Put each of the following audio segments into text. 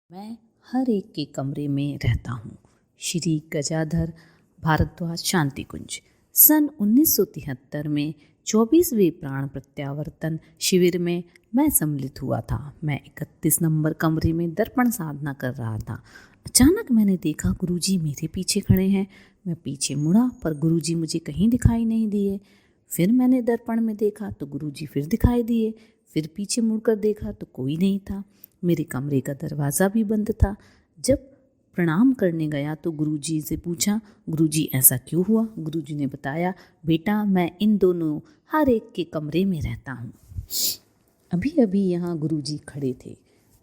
मैं हर एक के कमरे में रहता हूँ। श्री गजाधर भारद्वाज शांति कुंज। सन 1973 में 24वें प्राण प्रत्यावर्तन शिविर में मैं सम्मिलित हुआ था। मैं 31 नंबर कमरे में दर्पण साधना कर रहा था। अचानक मैंने देखा गुरुजी मेरे पीछे खड़े हैं। मैं पीछे मुड़ा पर गुरुजी मुझे कहीं दिखाई नहीं दिए। फिर मैंने दर्पण में देखा तो गुरुजी फिर दिखाई दिए। फिर पीछे मुड़कर देखा तो कोई नहीं था। मेरे कमरे का दरवाज़ा भी बंद था। जब प्रणाम करने गया तो गुरुजी से पूछा, गुरुजी ऐसा क्यों हुआ? गुरुजी ने बताया, बेटा मैं इन दोनों हर एक के कमरे में रहता हूँ। अभी अभी यहाँ गुरुजी खड़े थे।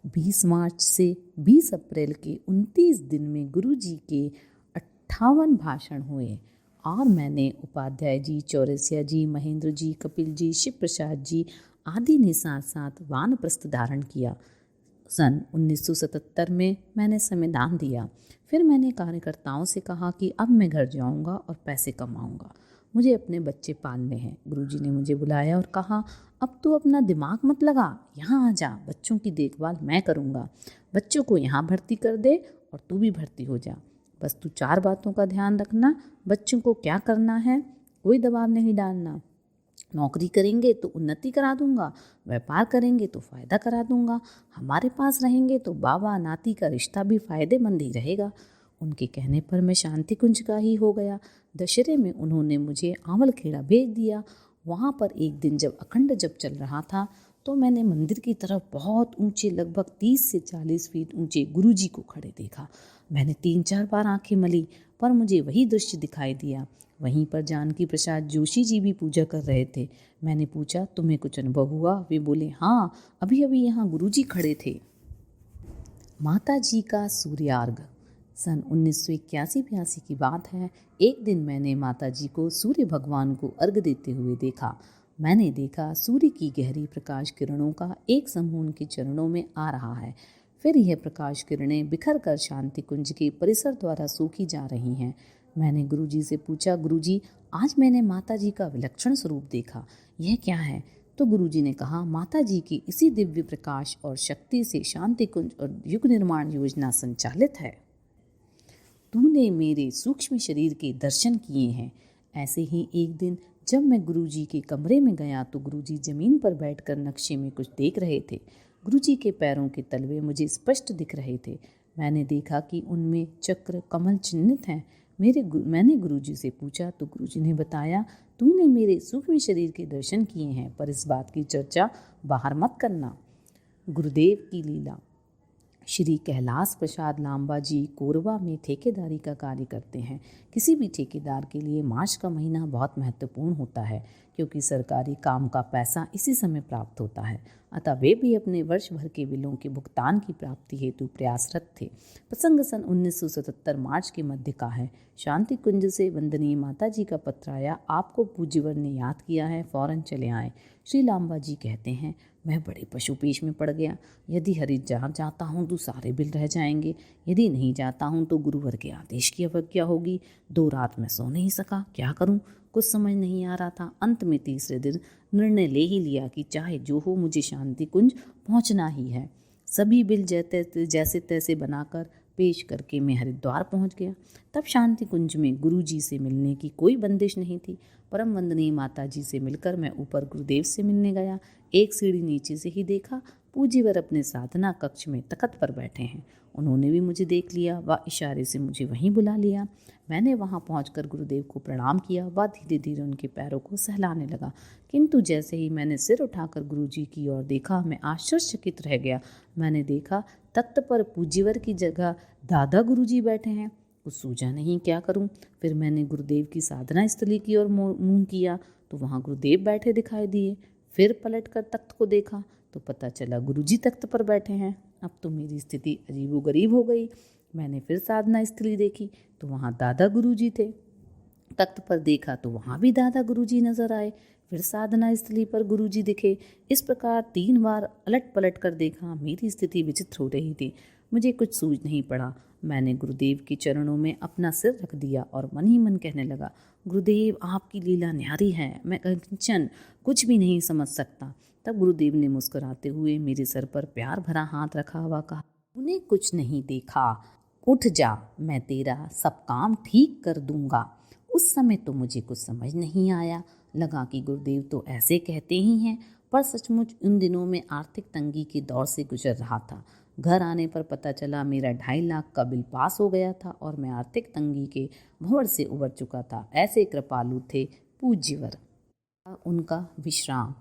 20 मार्च से 20 अप्रैल के 29 दिन में गुरुजी के 58 भाषण हुए और मैंने उपाध्याय जी, चौरसिया जी, महेंद्र जी, कपिल जी, शिव प्रसाद जी आदि ने साथ साथ वानप्रस्थ धारण किया। सन 1977 में मैंने संविधान दिया। फिर मैंने कार्यकर्ताओं से कहा कि अब मैं घर जाऊंगा और पैसे कमाऊंगा, मुझे अपने बच्चे पालने हैं। गुरुजी ने मुझे बुलाया और कहा, अब तू अपना दिमाग मत लगा, यहाँ आ जा, बच्चों की देखभाल मैं करूँगा। बच्चों को यहाँ भर्ती कर दे और तू भी भर्ती हो जा। बस तू 4 बातों का ध्यान रखना। बच्चों को क्या करना है, कोई दबाव नहीं डालना। नौकरी करेंगे तो उन्नति करा दूंगा, व्यापार करेंगे तो फ़ायदा करा दूंगा, हमारे पास रहेंगे तो बाबा नाती का रिश्ता भी फ़ायदेमंद ही रहेगा। उनके कहने पर मैं शांति कुंज का ही हो गया। दशहरे में उन्होंने मुझे आंवलखेड़ा भेज दिया। वहाँ पर एक दिन जब अखंड जप चल रहा था तो मैंने मंदिर की तरफ बहुत ऊंचे, लगभग 30 से 40 फीट ऊंचे गुरुजी को खड़े देखा। मैंने 3-4 बार आंखें मली पर मुझे वही दृश्य दिखाई दिया। वहीं पर जानकी प्रसाद जोशी जी भी पूजा कर रहे थे। मैंने पूछा, तुम्हें कुछ अनुभव हुआ? वे बोले, हाँ, अभी अभी यहाँ गुरुजी खड़े थे। माता जी का सूर्यार्घ। सन 1981-82 की बात है। एक दिन मैंने माता जी को सूर्य भगवान को अर्घ देते हुए देखा। मैंने देखा सूर्य की गहरी प्रकाश किरणों का एक समूह उनके चरणों में आ रहा है। फिर यह प्रकाश किरणें बिखर कर शांति कुंज के परिसर द्वारा सूखी जा रही हैं। मैंने गुरुजी से पूछा, गुरुजी आज मैंने माता जी का विलक्षण स्वरूप देखा, यह क्या है? तो गुरुजी ने कहा, माता जी की इसी दिव्य प्रकाश और शक्ति से शांति कुंज और युग निर्माण योजना संचालित है। तूने मेरे सूक्ष्म शरीर के दर्शन किए हैं। ऐसे ही एक दिन जब मैं गुरुजी के कमरे में गया तो गुरुजी जमीन पर बैठकर नक्शे में कुछ देख रहे थे। गुरुजी के पैरों के तलवे मुझे स्पष्ट दिख रहे थे। मैंने देखा कि उनमें चक्र कमल चिन्हित हैं। मैंने गुरुजी से पूछा तो गुरुजी ने बताया, तूने मेरे सूक्ष्म शरीर के दर्शन किए हैं, पर इस बात की चर्चा बाहर मत करना। गुरुदेव की लीला। श्री कैलाश प्रसाद लांबा जी कोरबा में ठेकेदारी का कार्य करते हैं। किसी भी ठेकेदार के लिए मार्च का महीना बहुत महत्वपूर्ण होता है क्योंकि सरकारी काम का पैसा इसी समय प्राप्त होता है। अतः वे भी अपने वर्ष भर के बिलों के भुगतान की प्राप्ति हेतु प्रयासरत थे। प्रसंग सन 1977 मार्च के मध्य का है। शांति कुंज से वंदनीय माता जी का पत्र आया, आपको पूज्यवर ने याद किया है, फौरन चले आए। श्री लांबा जी कहते हैं, मैं बड़े पशुपेश में पड़ गया। यदि हरिद्वार जाता हूँ तो सारे बिल रह जाएंगे, यदि नहीं जाता हूँ तो गुरुवर के आदेश की अवज्ञा होगी। 2 रात में सो नहीं सका, क्या करूँ कुछ समझ नहीं आ रहा था। अंत में तीसरे दिन निर्णय ले ही लिया कि चाहे जो हो मुझे शांति कुंज पहुँचना ही है। सभी बिल जैसे तैसे बनाकर पेश करके मैं हरिद्वार पहुंच गया। तब शांति कुंज में गुरुजी से मिलने की कोई बंदिश नहीं थी। परम वंदनीय माता जी से मिलकर मैं ऊपर गुरुदेव से मिलने गया। एक सीढ़ी नीचे से ही देखा, पूज्यवर अपने साधना कक्ष में तख्त पर बैठे हैं। उन्होंने भी मुझे देख लिया व इशारे से मुझे वहीं बुला लिया। मैंने वहां पहुंचकर गुरुदेव को प्रणाम किया व धीरे धीरे उनके पैरों को सहलाने लगा। किंतु जैसे ही मैंने सिर उठाकर गुरुजी की ओर देखा, मैं आश्चर्यचकित रह गया। मैंने देखा तख्त पर पूज्यवर की जगह दादा गुरुजी बैठे हैं। कुछ सूझा नहीं क्या करूं। फिर मैंने गुरुदेव की साधना स्थली की ओर मुंह किया तो वहां गुरुदेव बैठे दिखाई दिए। फिर पलटकर तख्त को देखा तो पता चला गुरुजी तख्त पर बैठे हैं। अब तो मेरी स्थिति अजीबोगरीब हो गई। मैंने फिर साधना स्थली देखी तो वहाँ दादा गुरुजी थे। तख्त पर देखा तो वहाँ भी दादा गुरुजी नजर आए। फिर साधना स्थली पर गुरुजी दिखे। इस प्रकार 3 बार अलट पलट कर देखा। मेरी स्थिति विचित्र हो रही थी। मुझे कुछ सूझ नहीं पड़ा। मैंने गुरुदेव के चरणों में अपना सिर रख दिया और मन ही मन कहने लगा, गुरुदेव आपकी लीला न्यारी है, मैं कंचन कुछ भी नहीं समझ सकता। तब गुरुदेव ने मुस्कुराते हुए मेरे सर पर प्यार भरा हाथ रखा हुआ कहा, तूने कुछ नहीं देखा, उठ जा, मैं तेरा सब काम ठीक कर दूंगा। उस समय तो मुझे कुछ समझ नहीं आया, लगा कि गुरुदेव तो ऐसे कहते ही हैं, पर सचमुच उन दिनों में आर्थिक तंगी के दौर से गुजर रहा था। घर आने पर पता चला मेरा 2.5 लाख का बिल पास हो गया था और मैं आर्थिक तंगी के भंवर से उबर चुका था। ऐसे कृपालु थे पूज्यवर। उनका विश्राम।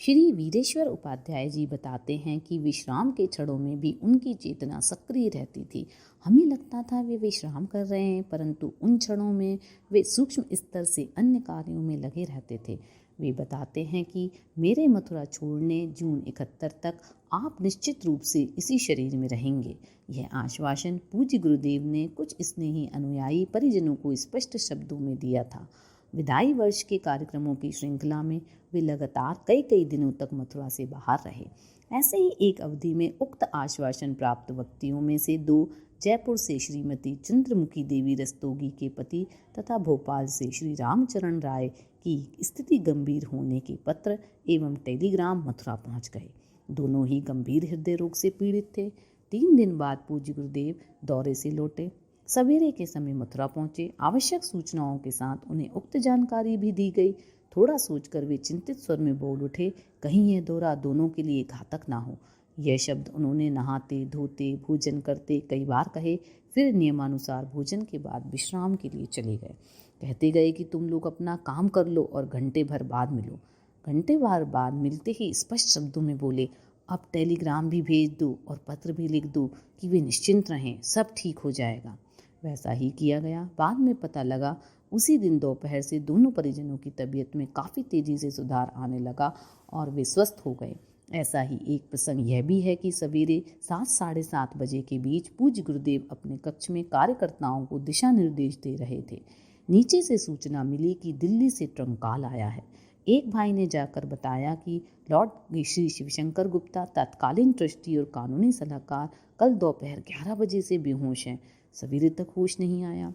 श्री वीरेश्वर उपाध्याय जी बताते हैं कि विश्राम के क्षणों में भी उनकी चेतना सक्रिय रहती थी। हमें लगता था वे विश्राम कर रहे हैं, परंतु उन क्षणों में वे सूक्ष्म स्तर से अन्य कार्यों में लगे रहते थे। वे बताते हैं कि मेरे मथुरा छोड़ने जून 71 तक आप निश्चित रूप से इसी शरीर में रहेंगे। यह आश्वासन पूज्य गुरुदेव ने कुछ स्नेही अनुयायी परिजनों को स्पष्ट शब्दों में दिया था। विदाई वर्ष के कार्यक्रमों की श्रृंखला में वे लगातार कई कई दिनों तक मथुरा से बाहर रहे। ऐसे ही एक अवधि में उक्त आश्वासन प्राप्त व्यक्तियों में से 2 जयपुर से श्रीमती चंद्रमुखी देवी रस्तोगी के पति तथा भोपाल से श्री रामचरण राय की स्थिति गंभीर होने के पत्र एवं टेलीग्राम मथुरा पहुंच गए। दोनों ही गंभीर हृदय रोग से पीड़ित थे। 3 दिन बाद पूज्य गुरुदेव दौरे से लौटे। सवेरे के समय मथुरा पहुंचे। आवश्यक सूचनाओं के साथ उन्हें उक्त जानकारी भी दी गई। थोड़ा सोचकर वे चिंतित स्वर में बोल उठे, कहीं यह दौरा दोनों के लिए घातक ना हो। यह शब्द उन्होंने नहाते धोते भोजन करते कई बार कहे। फिर नियमानुसार भोजन के बाद विश्राम के लिए चले गए। कहते गए कि तुम लोग अपना काम कर लो और घंटे भर बाद मिलो। घंटे भर बाद मिलते ही स्पष्ट शब्दों में बोले, अब टेलीग्राम भी भेज दो और पत्र भी लिख दो कि वे निश्चिंत रहें, सब ठीक हो जाएगा। वैसा ही किया गया। बाद में पता लगा उसी दिन दोपहर से दोनों परिजनों की तबीयत में काफ़ी तेज़ी से सुधार आने लगा और वे स्वस्थ हो गए। ऐसा ही एक प्रसंग यह भी है कि सवेरे 7 साढ़े 7 बजे के बीच पूज्य गुरुदेव अपने कक्ष में कार्यकर्ताओं को दिशा निर्देश दे रहे थे। नीचे से सूचना मिली कि दिल्ली से ट्रंकाल आया है। एक भाई ने जाकर बताया कि लॉर्ड श्री शिवशंकर गुप्ता तत्कालीन ट्रस्टी और कानूनी सलाहकार कल दोपहर 11 बजे से बेहोश हैं। सवेरे तक होश नहीं आया।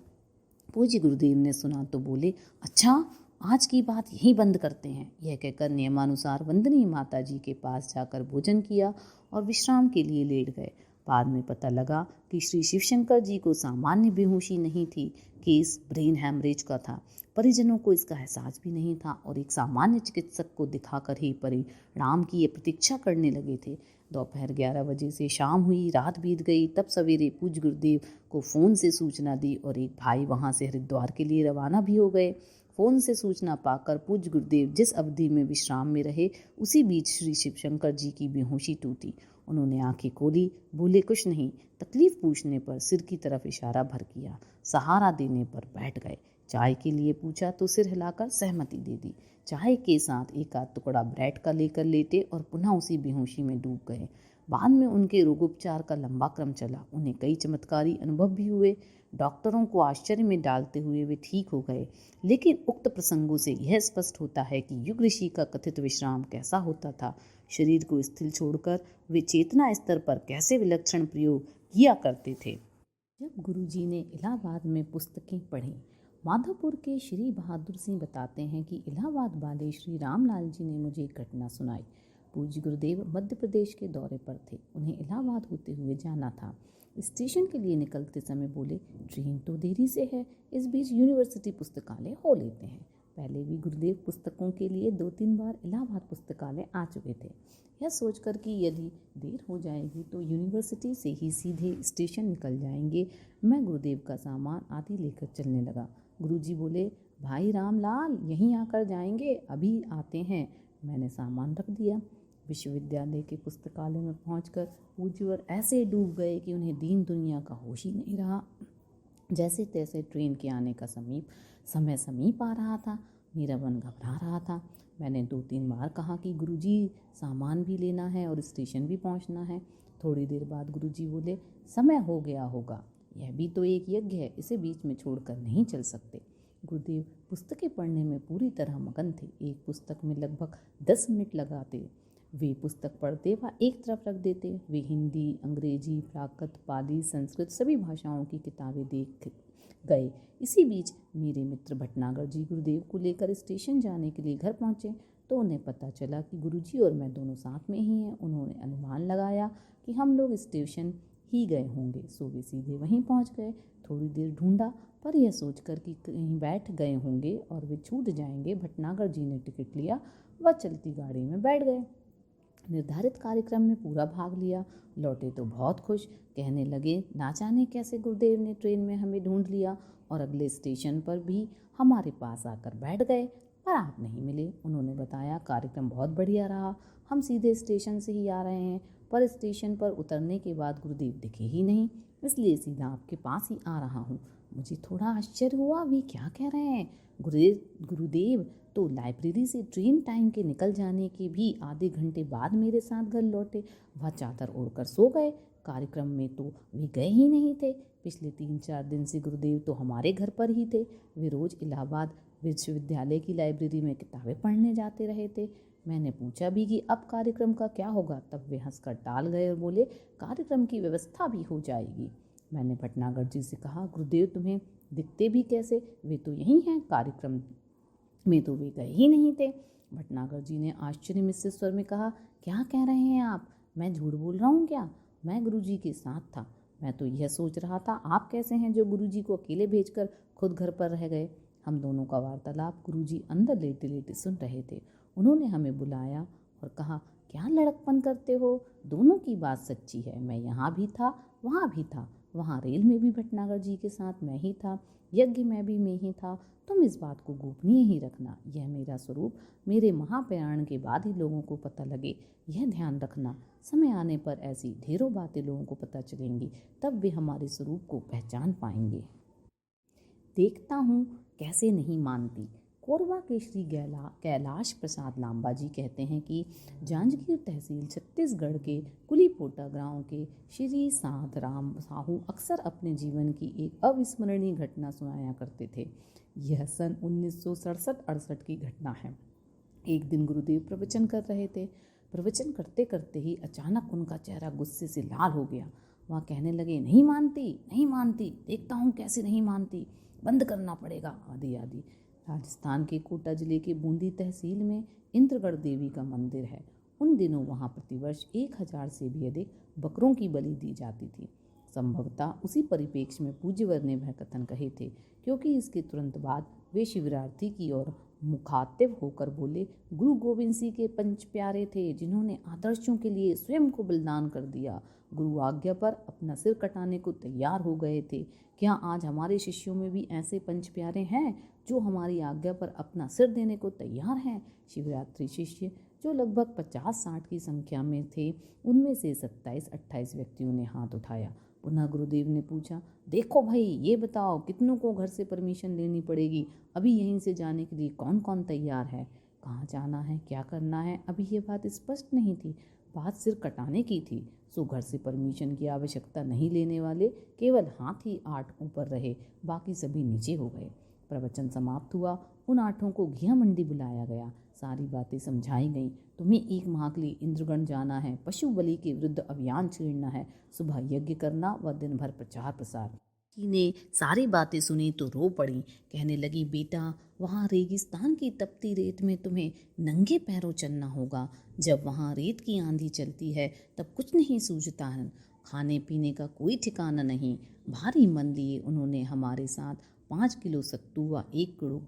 पूज्य गुरुदेव ने सुना तो बोले, अच्छा आज की बात यहीं बंद करते हैं। यह कहकर नियमानुसार वंदनीय माता जी के पास जाकर भोजन किया और विश्राम के लिए लेट गए। बाद में पता लगा कि श्री शिवशंकर जी को सामान्य बेहोशी नहीं थी, केस ब्रेन हैमरेज का था। परिजनों को इसका एहसास भी नहीं था और एक सामान्य चिकित्सक को दिखाकर ही परिणाम की ये प्रतीक्षा करने लगे थे। दोपहर 11 बजे से शाम हुई, रात बीत गई। तब सवेरे पूज्य गुरुदेव को फ़ोन से सूचना दी और एक भाई वहां से हरिद्वार के लिए रवाना भी हो गए। फ़ोन से सूचना पाकर पूज्य गुरुदेव जिस अवधि में विश्राम में रहे, उसी बीच श्री शिवशंकर जी की बेहोशी टूटी। उन्होंने आंखें खोली, बोले कुछ नहीं। तकलीफ पूछने पर सिर की तरफ इशारा भर किया। सहारा देने पर बैठ गए। चाय के लिए पूछा तो सिर हिलाकर सहमति दे दी। चाय के साथ एक आध टुकड़ा ब्रेड का लेकर लेटे और पुनः उसी बेहोशी में डूब गए। बाद में उनके रोगोपचार का लंबा क्रम चला। उन्हें कई चमत्कारी अनुभव भी हुए। डॉक्टरों को आश्चर्य में डालते हुए वे ठीक हो गए। लेकिन उक्त प्रसंगों से यह स्पष्ट होता है कि युग ऋषि का कथित विश्राम कैसा होता था। शरीर को स्थिर छोड़कर वे चेतना स्तर पर कैसे विलक्षण प्रयोग किया करते थे। जब गुरुजी ने इलाहाबाद में पुस्तकें पढ़ी। माधोपुर के श्री बहादुर सिंह बताते हैं कि इलाहाबाद वाले श्री रामलाल जी ने मुझे एक घटना सुनाई। पूज्य गुरुदेव मध्य प्रदेश के दौरे पर थे। उन्हें इलाहाबाद होते हुए जाना था। स्टेशन के लिए निकलते समय बोले, ट्रेन तो देरी से है, इस बीच यूनिवर्सिटी पुस्तकालय हो लेते हैं। पहले भी गुरुदेव पुस्तकों के लिए 2-3 बार इलाहाबाद पुस्तकालय आ चुके थे। यह सोचकर कि यदि देर हो जाएगी तो यूनिवर्सिटी से ही सीधे स्टेशन निकल जाएंगे, मैं गुरुदेव का सामान आदि लेकर चलने लगा। गुरुजी बोले, भाई रामलाल यहीं आकर जाएंगे, अभी आते हैं। मैंने सामान रख दिया। विश्वविद्यालय के पुस्तकालय में पहुंचकर पूज्यवर ऐसे डूब गए कि उन्हें दीन दुनिया का होश ही नहीं रहा। जैसे तैसे ट्रेन के आने का समय समीप आ रहा था। मेरा मन घबरा रहा था। मैंने 2-3 बार कहा कि गुरुजी सामान भी लेना है और स्टेशन भी पहुंचना है। थोड़ी देर बाद गुरुजी बोले, समय हो गया होगा, यह भी तो एक यज्ञ है, इसे बीच में छोड़कर नहीं चल सकते। गुरुदेव पुस्तकें पढ़ने में पूरी तरह मगन थे। एक पुस्तक में लगभग 10 मिनट लगाते। वे पुस्तक पढ़ते व एक तरफ रख देते। वे हिंदी, अंग्रेजी, प्राकृत, पाली, संस्कृत सभी भाषाओं की किताबें देख गए। इसी बीच मेरे मित्र भटनागर जी गुरुदेव को लेकर स्टेशन जाने के लिए घर पहुंचे तो उन्हें पता चला कि गुरुजी और मैं दोनों साथ में ही हैं। उन्होंने अनुमान लगाया कि हम लोग स्टेशन ही गए होंगे, सो वे सीधे वहीं पहुंच गए। थोड़ी देर ढूंढा, पर यह सोचकर कि कहीं बैठ गए होंगे और वे छूट जाएंगे, भटनागर जी ने टिकट लिया व चलती गाड़ी में बैठ गए। निर्धारित कार्यक्रम में पूरा भाग लिया। लौटे तो बहुत खुश, कहने लगे ना जाने कैसे गुरुदेव ने ट्रेन में हमें ढूंढ लिया और अगले स्टेशन पर भी हमारे पास आकर बैठ गए, पर आप नहीं मिले। उन्होंने बताया कार्यक्रम बहुत बढ़िया रहा, हम सीधे स्टेशन से ही आ रहे हैं, पर स्टेशन पर उतरने के बाद गुरुदेव दिखे ही नहीं, इसलिए सीधा आपके पास ही आ रहा हूँ। मुझे थोड़ा आश्चर्य हुआ, वे क्या कह रहे हैं? गुरुदेव तो लाइब्रेरी से ट्रेन टाइम के निकल जाने के भी आधे घंटे बाद मेरे साथ घर लौटे। वह चादर ओढ़कर सो गए, कार्यक्रम में तो वे गए ही नहीं थे। पिछले 3-4 दिन से गुरुदेव तो हमारे घर पर ही थे। वे रोज इलाहाबाद विश्वविद्यालय की लाइब्रेरी में किताबें पढ़ने जाते रहे थे। मैंने पूछा भी कि अब कार्यक्रम का क्या होगा, तब वे हंसकर टाल गए और बोले कार्यक्रम की व्यवस्था भी हो जाएगी। मैंने भटनागर जी से कहा, गुरुदेव तुम्हें दिखते भी कैसे? वे तो यही हैं, कार्यक्रम में तो वे गए ही नहीं थे। भटनागर जी ने आश्चर्य मिश्रित स्वर में कहा, क्या कह रहे हैं आप? मैं झूठ बोल रहा हूँ क्या? मैं गुरुजी के साथ था। मैं तो यह सोच रहा था आप कैसे हैं जो गुरुजी को अकेले भेजकर खुद घर पर रह गए। हम दोनों का वार्तालाप गुरुजी अंदर लेटे लेटे सुन रहे थे। उन्होंने हमें बुलाया और कहा, क्या लड़कपन करते हो? दोनों की बात सच्ची है, मैं यहाँ भी था, वहाँ भी था। वहाँ रेल में भी भटनागर जी के साथ मैं ही था, यज्ञ में भी मैं ही था। तुम इस बात को गोपनीय ही रखना। यह मेरा स्वरूप मेरे महाप्रयाण के बाद ही लोगों को पता लगे, यह ध्यान रखना। समय आने पर ऐसी ढेरों बातें लोगों को पता चलेंगी, तब वे हमारे स्वरूप को पहचान पाएंगे। देखता हूँ कैसे नहीं मानती। कोरबा के श्री कैलाश प्रसाद लांबा जी कहते हैं कि जांजगीर तहसील छत्तीसगढ़ के कुलीपोटा गांव के श्री साधराम साहू अक्सर अपने जीवन की एक अविस्मरणीय घटना सुनाया करते थे। यह सन 1967-68 की घटना है। एक दिन गुरुदेव प्रवचन कर रहे थे। प्रवचन करते करते ही अचानक उनका चेहरा गुस्से से लाल हो गया। वह कहने लगे, नहीं मानती, नहीं मानती, देखता हूँ कैसे नहीं मानती, बंद करना पड़ेगा, आदि आदि। राजस्थान के कोटा जिले के बूंदी तहसील में इंद्रगढ़ देवी का मंदिर है। उन दिनों वहाँ प्रतिवर्ष 1000 से भी अधिक बकरों की बलि दी जाती थी। संभवतः उसी परिप्रेक्ष्य में पूज्यवर ने वह कथन कहे थे, क्योंकि इसके तुरंत बाद वे शिवरात्रि की ओर मुखातिब होकर बोले, गुरु गोविंद सिंह के पंच प्यारे थे जिन्होंने आदर्शों के लिए स्वयं को बलिदान कर दिया। गुरु आज्ञा पर अपना सिर कटाने को तैयार हो गए थे। क्या आज हमारे शिष्यों में भी ऐसे पंच प्यारे हैं जो हमारी आज्ञा पर अपना सिर देने को तैयार हैं? शिवरात्रि शिष्य जो लगभग 50-60 की संख्या में थे, उनमें से 27-28 व्यक्तियों ने हाथ उठाया। पुनः गुरुदेव ने पूछा, देखो भाई, ये बताओ कितनों को घर से परमिशन लेनी पड़ेगी? अभी यहीं से जाने के लिए कौन कौन तैयार है? कहाँ जाना है, क्या करना है, अभी ये बात स्पष्ट नहीं थी। बात सिर कटाने की थी, सो घर से परमिशन की आवश्यकता नहीं लेने वाले केवल हाथ ही 8 ऊपर रहे, बाकी सभी नीचे हो गए। प्रवचन समाप्त हुआ। उन 8 को घिया मंडी बुलाया गया। सारी बातें समझाई गई। तुम्हें 1 माह के लिए इंद्रगढ़ जाना है, पशु बलि के विरुद्ध अभियान छेड़ना है, सुबह यज्ञ करना व दिन भर प्रचार प्रसार। ने सारी बातें सुनी तो रो पड़ी। कहने लगी, बेटा, वहाँ रेगिस्तान की तपती रेत में तुम्हें नंगे पैरों चलना होगा। जब वहाँ रेत की आंधी चलती है तब कुछ नहीं सूझता है, खाने पीने का कोई ठिकाना नहीं। भारी मन लिए उन्होंने हमारे साथ 5 किलो सत्तू व 1 किलो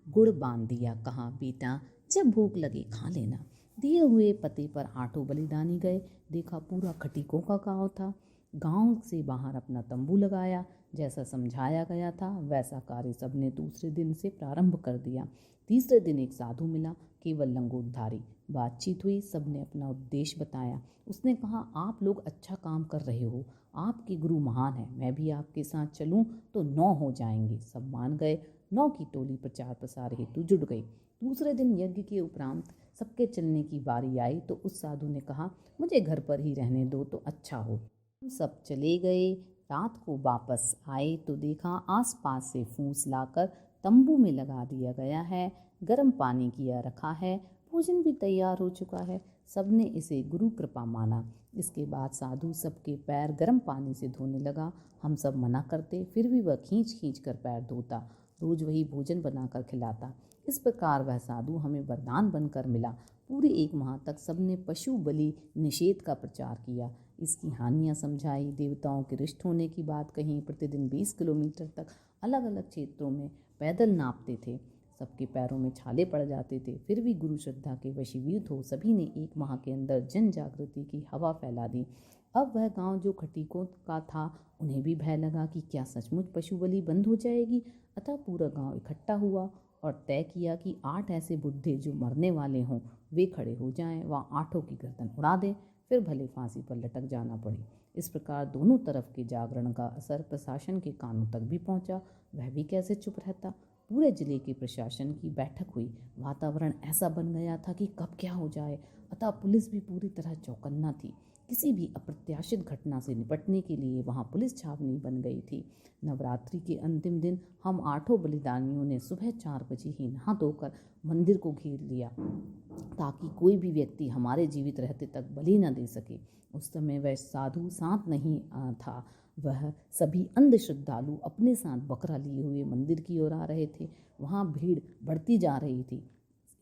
गुड़ बांध दिया। कहा, बेटा, जब भूख लगे खा लेना। दिए हुए पते पर 8 बलिदानी गए। देखा पूरा खटीकों का गाँव था। गांव से बाहर अपना तंबू लगाया। जैसा समझाया गया था वैसा कार्य सबने दूसरे दिन से प्रारंभ कर दिया। तीसरे दिन एक साधु मिला, केवल लंगोटधारी। बातचीत हुई, सबने अपना उद्देश्य बताया। उसने कहा, आप लोग अच्छा काम कर रहे हो, आपके गुरु महान है, मैं भी आपके साथ चलूं तो 9 हो जाएंगे। सब मान गए। 9 की टोली प्रचार प्रसार हेतु जुट गई। दूसरे दिन यज्ञ के उपरांत सबके चलने की बारी आई तो उस साधु ने कहा, मुझे घर पर ही रहने दो तो अच्छा हो। हम सब चले गए। रात को वापस आए तो देखा आसपास से फूस लाकर तंबू में लगा दिया गया है, गर्म पानी किया रखा है, भोजन भी तैयार हो चुका है। सबने इसे गुरु कृपा माना। इसके बाद साधु सबके पैर गर्म पानी से धोने लगा। हम सब मना करते, फिर भी वह खींच खींच कर पैर धोता, रोज वही भोजन बनाकर खिलाता। इस प्रकार वह साधु हमें वरदान बनकर मिला। पूरे 1 माह तक सबने पशु बलि निषेध का प्रचार किया। इसकी हानियाँ समझाई, देवताओं के रिष्ट होने की बात कही। प्रतिदिन 20 किलोमीटर तक अलग अलग क्षेत्रों में पैदल नापते थे। सबके पैरों में छाले पड़ जाते थे, फिर भी गुरु श्रद्धा के वशीभूत हो सभी ने 1 माह के अंदर जन जागृति की हवा फैला दी। अब वह गांव जो खटीकों का था, उन्हें भी भय लगा कि क्या सचमुच पशु बलि बंद हो जाएगी। अतः पूरा गांव इकट्ठा हुआ और तय किया कि 8 ऐसे बुढ़े जो मरने वाले हों वे खड़े हो जाएं, वह 8 की गर्दन उड़ा दें, फिर भले फांसी पर लटक जाना पड़े। इस प्रकार दोनों तरफ के जागरण का असर प्रशासन के कानों तक भी पहुंचा। वह भी कैसे चुप रहता। पूरे जिले के प्रशासन की बैठक हुई। वातावरण ऐसा बन गया था कि कब क्या हो जाए। अतः पुलिस भी पूरी तरह चौकन्ना थी। किसी भी अप्रत्याशित घटना से निपटने के लिए वहां पुलिस छावनी बन गई थी। नवरात्रि के अंतिम दिन हम 8 बलिदानियों ने सुबह 4 बजे ही नहा धोकर मंदिर को घेर लिया, ताकि कोई भी व्यक्ति हमारे जीवित रहते तक बलि न दे सके। उस समय वह साधु साथ नहीं था। वह सभी अंध श्रद्धालु अपने साथ बकरा लिए हुए मंदिर की ओर आ रहे थे। वहाँ भीड़ बढ़ती जा रही थी।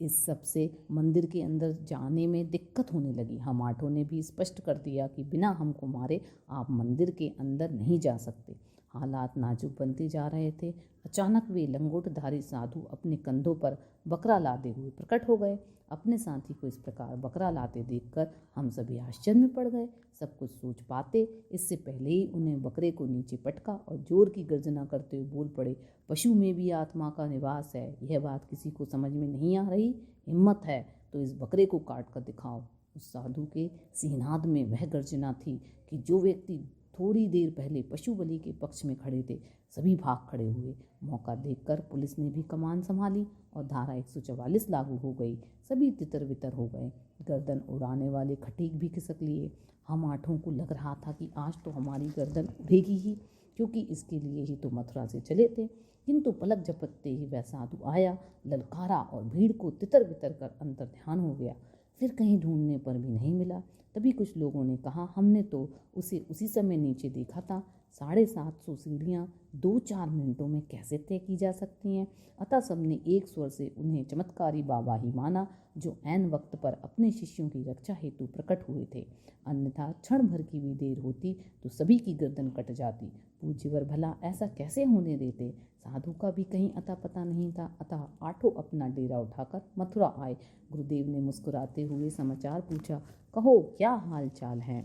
इस सब से मंदिर के अंदर जाने में दिक्कत होने लगी। हम 8 ने भी स्पष्ट कर दिया कि बिना हमको मारे आप मंदिर के अंदर नहीं जा सकते। हालात नाजुक बनते जा रहे थे। अचानक वे लंगोटधारी साधु अपने कंधों पर बकरा लादे हुए प्रकट हो गए। अपने साथी को इस प्रकार बकरा लाते देखकर हम सभी आश्चर्य में पड़ गए। सब कुछ सोच पाते इससे पहले ही उन्हें बकरे को नीचे पटका और जोर की गर्जना करते हुए बोल पड़े, पशु में भी आत्मा का निवास है। यह बात किसी को समझ में नहीं आ रही? हिम्मत है तो इस बकरे को काट कर दिखाओ। उस साधु के सिंहनाद में वह गर्जना थी कि जो व्यक्ति थोड़ी देर पहले पशु बलि के पक्ष में खड़े थे, सभी भाग खड़े हुए। मौका देखकर पुलिस ने भी कमान संभाली और धारा 144 लागू हो गई। सभी तितर बितर हो गए। गर्दन उड़ाने वाले खटीक भी खिसक लिए। हम 8 को लग रहा था कि आज तो हमारी गर्दन उड़ेगी ही, क्योंकि इसके लिए ही तो मथुरा से चले थे। किंतु पलक झपकते ही वह साधु आया, ललकारा और भीड़ को तितर बितर कर अंतर ध्यान हो गया। फिर कहीं ढूंढने पर भी नहीं मिला। तभी कुछ लोगों ने कहा, हमने तो उसे उसी समय नीचे देखा था। 750 सीढ़ियाँ 2-4 मिनटों में कैसे तय की जा सकती हैं? अतः सबने एक स्वर से उन्हें चमत्कारी बाबा ही माना, जो ऐन वक्त पर अपने शिष्यों की रक्षा हेतु प्रकट हुए थे। अन्यथा क्षण भर की भी देर होती तो सभी की गर्दन कट जाती। पूज्यवर भला ऐसा कैसे होने देते? साधु का भी कहीं अता पता नहीं था। अतः 8 अपना डेरा उठाकर मथुरा आए। गुरुदेव ने मुस्कुराते हुए समाचार पूछा, कहो क्या हाल चाल है?